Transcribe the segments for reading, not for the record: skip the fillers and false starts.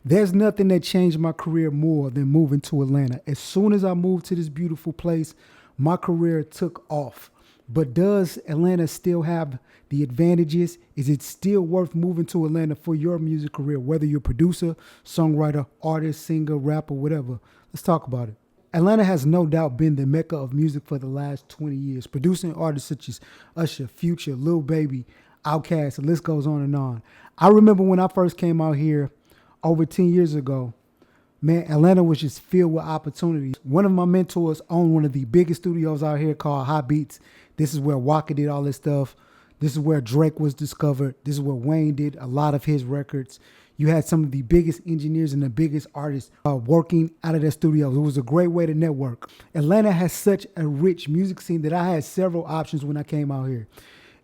There's nothing that changed my career more than moving to Atlanta. As soon as I moved to this beautiful place, my career took off. But does Atlanta still have the advantages? Is it still worth moving to Atlanta for your music career, whether you're a producer, songwriter, artist, singer, rapper, whatever? Let's talk about it. Atlanta has no doubt been the mecca of music for the last 20 years, producing artists such as Usher, Future, Lil Baby, Outkast, the list goes on and on. I remember when I first came out here over 10 years ago, man, Atlanta was just filled with opportunities. One of my mentors owned one of the biggest studios out here called Hot Beats. This is where Waka did all this stuff. This is where Drake was discovered. This is where Wayne did a lot of his records. You had some of the biggest engineers and the biggest artists working out of their studios. It was a great way to network. Atlanta has such a rich music scene that I had several options when I came out here.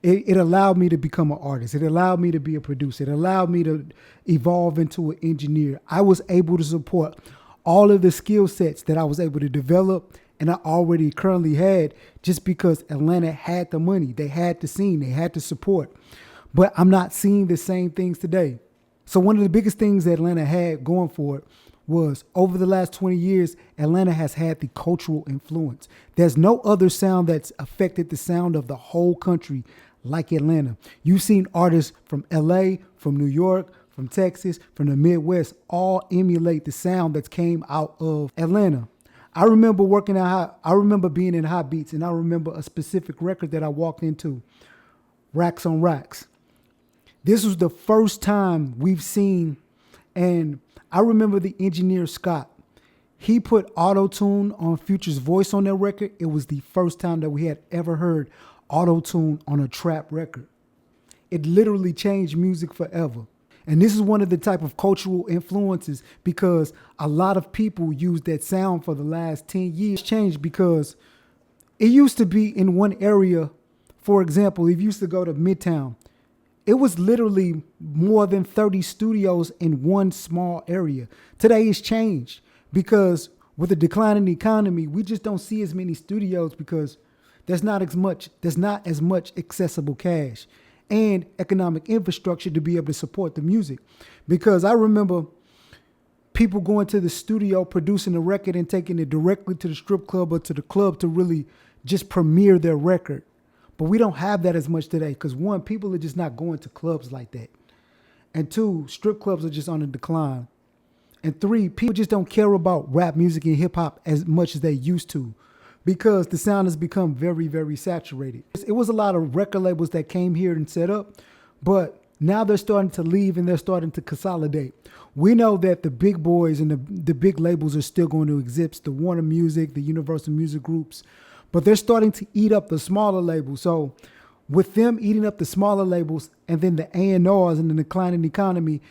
It allowed me to become an artist. It allowed me to be a producer. It allowed me to evolve into an engineer. I was able to support all of the skill sets that I was able to develop and I already currently had just because Atlanta had the money. They had the scene. They had the support. But I'm not seeing the same things today. So one of the biggest things that Atlanta had going for it was over the last 20 years, Atlanta has had the cultural influence. There's no other sound that's affected the sound of the whole country like Atlanta. You've seen artists from LA, from New York, from Texas, from the Midwest, all emulate the sound that came out of Atlanta. I remember being in Hot Beats, and I remember a specific record that I walked into, Racks on Racks. This was the first time we've seen, and I remember the engineer Scott. He put auto-tune on Future's voice on that record. It was the first time that we had ever heard auto-tune on a trap record. It literally changed music forever. And this is one of the type of cultural influences because a lot of people use that sound for the last 10 years. Changed because it used to be in one area. For example, if you used to go to Midtown, it was literally more than 30 studios in one small area. Today it's changed because with the declining economy, we just don't see as many studios because there's not as much accessible cash and economic infrastructure to be able to support the music. Because I remember people going to the studio, producing a record and taking it directly to the strip club or to the club to really just premiere their record. But we don't have that as much today because one, people are just not going to clubs like that. And two, strip clubs are just on a decline. And three, people just don't care about rap music and hip hop as much as they used to because the sound has become very, very saturated. It was a lot of record labels that came here and set up, but now they're starting to leave and they're starting to consolidate. We know that the big boys and the big labels are still going to exist, the Warner Music, the Universal Music Groups, but they're starting to eat up the smaller labels. So with them eating up the smaller labels and then the A&Rs and the declining economy,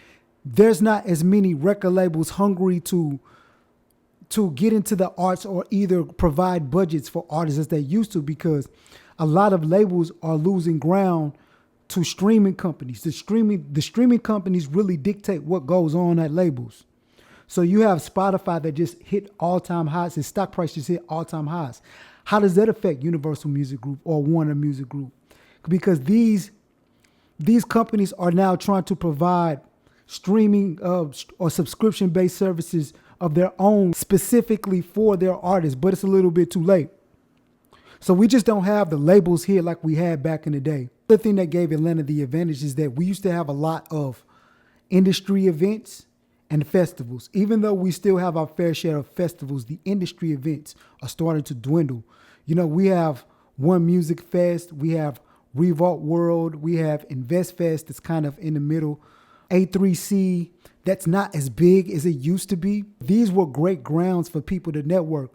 there's not as many record labels hungry to get into the arts or either provide budgets for artists as they used to because a lot of labels are losing ground to streaming companies. The streaming companies really dictate what goes on at labels. So you have Spotify that just hit all-time highs. Its stock price just hit all-time highs. How does that affect Universal Music Group or Warner Music Group? Because these companies are now trying to provide streaming or subscription-based services of their own specifically for their artists, but it's a little bit too late. So we just don't have the labels here like we had back in the day. The thing that gave Atlanta the advantage is that we used to have a lot of industry events and festivals. Even though we still have our fair share of festivals, the industry events are starting to dwindle. You know, we have One Music Fest, we have Revolt World, we have Invest Fest that's kind of in the middle, A3C, that's not as big as it used to be. These were great grounds for people to network.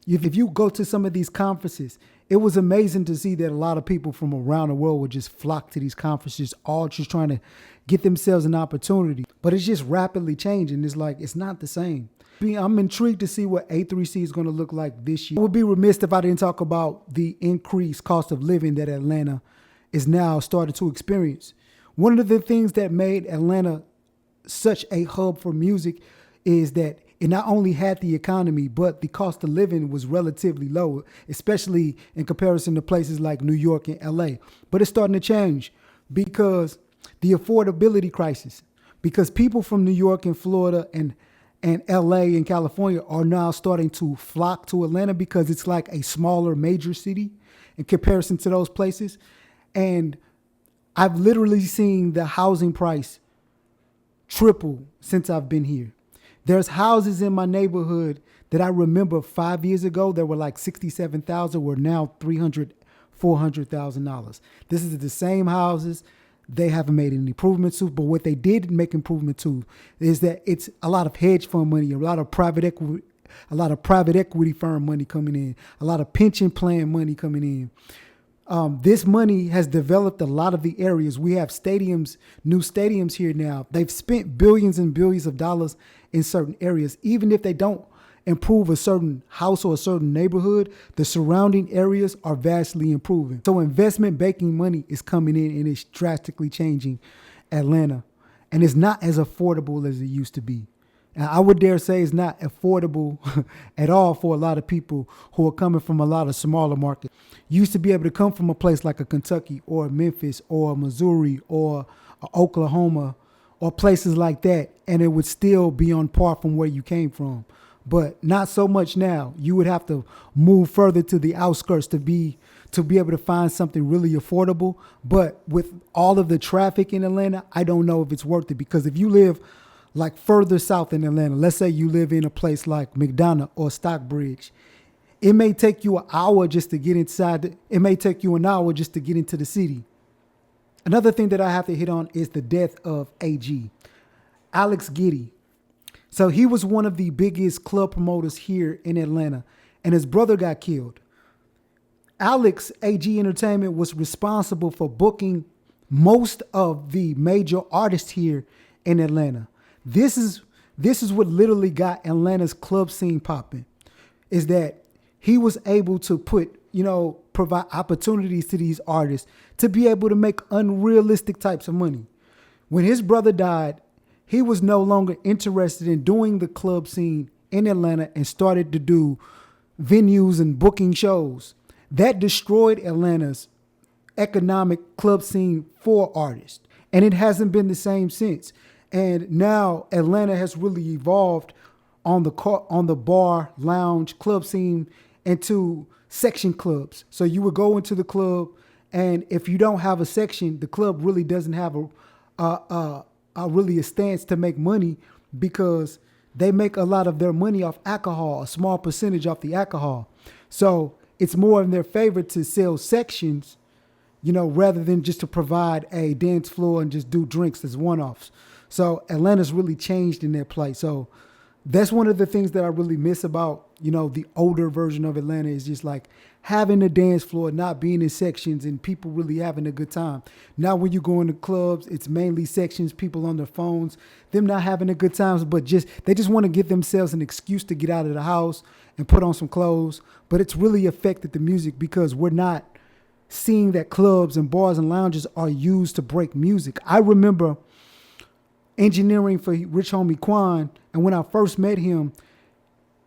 If you go to some of these conferences, it was amazing to see that a lot of people from around the world would just flock to these conferences, all just trying to get themselves an opportunity. But it's just rapidly changing. It's like, it's not the same. I'm intrigued to see what A3C is going to look like this year. I would be remiss if I didn't talk about the increased cost of living that Atlanta is now starting to experience. One of the things that made Atlanta such a hub for music is that it not only had the economy, but the cost of living was relatively low, especially in comparison to places like New York and LA. But it's starting to change because the affordability crisis, because people from New York and Florida and LA and California are now starting to flock to Atlanta because it's like a smaller major city in comparison to those places. And I've literally seen the housing price triple since I've been here. There's houses in my neighborhood that I remember 5 years ago that were like 67,000 were now $300,000, $400,000. This is the same houses. They haven't made any improvements to, but what they did make improvement to is that it's a lot of hedge fund money, a lot of private equity firm money coming in, a lot of pension plan money coming in. This money has developed a lot of the areas. We have stadiums, new stadiums here now. They've spent billions and billions of dollars in certain areas. Even if they don't improve a certain house or a certain neighborhood, the surrounding areas are vastly improving. So investment banking money is coming in and it's drastically changing Atlanta. And it's not as affordable as it used to be. And I would dare say it's not affordable at all for a lot of people who are coming from a lot of smaller markets. You used to be able to come from a place like a Kentucky or a Memphis or a Missouri or a Oklahoma or places like that, and it would still be on par from where you came from. But not so much now. You would have to move further to the outskirts to be able to find something really affordable. But with all of the traffic in Atlanta, I don't know if it's worth it, because if you live like further south in Atlanta, let's say you live in a place like McDonough or Stockbridge, it may take you an hour just to get inside. It may take you an hour just to get into the city. Another thing that I have to hit on is the death of AG, Alex Giddy. So he was one of the biggest club promoters here in Atlanta, and his brother got killed. Alex, AG Entertainment, was responsible for booking most of the major artists here in Atlanta. This is what literally got Atlanta's club scene popping, is that he was able to provide opportunities to these artists to be able to make unrealistic types of money. When his brother died, he was no longer interested in doing the club scene in Atlanta and started to do venues and booking shows. That destroyed Atlanta's economic club scene for artists. And it hasn't been the same since. And now Atlanta has really evolved on the bar, lounge, club scene into section clubs. So you would go into the club, and if you don't have a section, the club really doesn't have a stance to make money, because they make a lot of their money off alcohol, a small percentage off the alcohol. So it's more in their favor to sell sections, rather than just to provide a dance floor and just do drinks as one-offs. So Atlanta's really changed in their play. So that's one of the things that I really miss about, the older version of Atlanta, is just like having a dance floor, not being in sections, and people really having a good time. Now when you go into clubs, it's mainly sections, people on their phones, them not having a good time, but they just want to give themselves an excuse to get out of the house and put on some clothes. But it's really affected the music, because we're not seeing that clubs and bars and lounges are used to break music. I remember engineering for Rich Homie Quan, and when I first met him,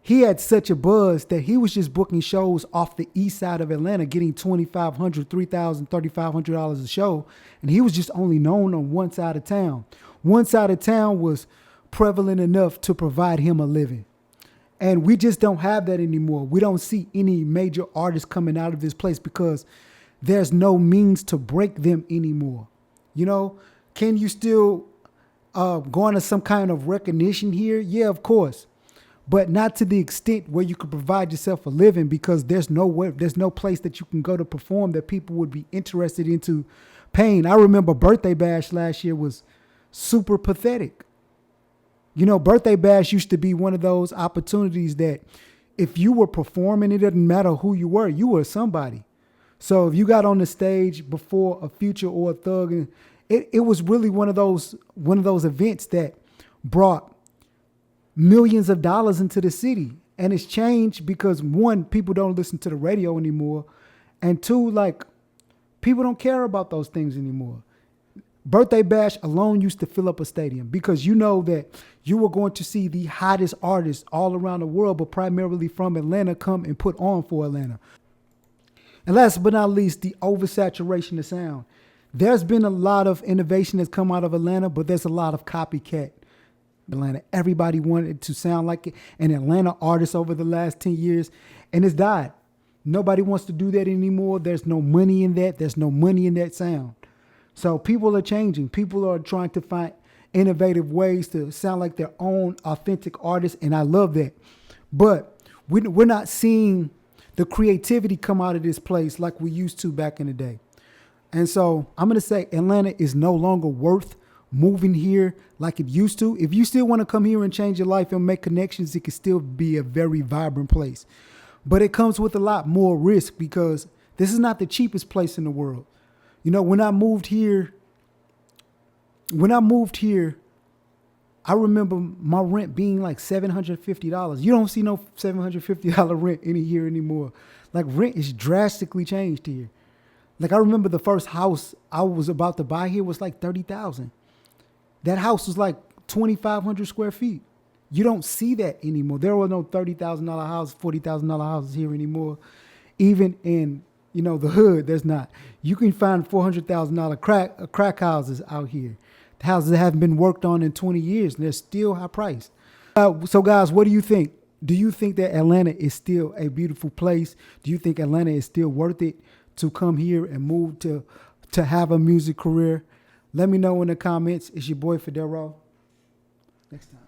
he had such a buzz that he was just booking shows off the east side of Atlanta, getting $2,500, $3,000, $3,500 a show, and he was just only known on one side of town. One side of town was prevalent enough to provide him a living, and we just don't have that anymore. We don't see any major artists coming out of this place because there's no means to break them anymore. Can you still going to some kind of recognition here? Yeah, of course. But not to the extent where you could provide yourself a living, because there's no place that you can go to perform that people would be interested into paying. I remember Birthday Bash last year was super pathetic. Birthday Bash used to be one of those opportunities that if you were performing, it didn't matter who you were somebody. So if you got on the stage before a Future or a Thug, and it was really one of those events that brought millions of dollars into the city. And it's changed because, one, people don't listen to the radio anymore, and two, people don't care about those things anymore. Birthday Bash alone used to fill up a stadium, because that you were going to see the hottest artists all around the world, but primarily from Atlanta, come and put on for Atlanta. And last but not least, the oversaturation of sound. there's been a lot of innovation that's come out of Atlanta, but there's a lot of copycat. Atlanta, everybody wanted to sound like an Atlanta artist over the last 10 years, and it's died. Nobody wants to do that anymore. There's no money in that. There's no money in that sound. So people are changing. People are trying to find innovative ways to sound like their own authentic artists, and I love that. But we're not seeing the creativity come out of this place like we used to back in the day. And so I'm going to say Atlanta is no longer worth moving here like it used to. If you still want to come here and change your life and make connections, it can still be a very vibrant place. But it comes with a lot more risk because this is not the cheapest place in the world. You know, when I moved here, I remember my rent being like $750. You don't see no $750 rent in here anymore. Like rent is drastically changed here. Like I remember the first house I was about to buy here was like $30,000. That house was like 2,500 square feet. You don't see that anymore. There were no $30,000 houses, $40,000 houses here anymore. Even in, you know, the hood, there's not. You can find $400,000 crack houses out here. The houses that haven't been worked on in 20 years, and they're still high priced. So guys, what do you think? Do you think that Atlanta is still a beautiful place? Do you think Atlanta is still worth it to come here and move to have a music career? Let me know in the comments. It's your boy Fidel. Next time.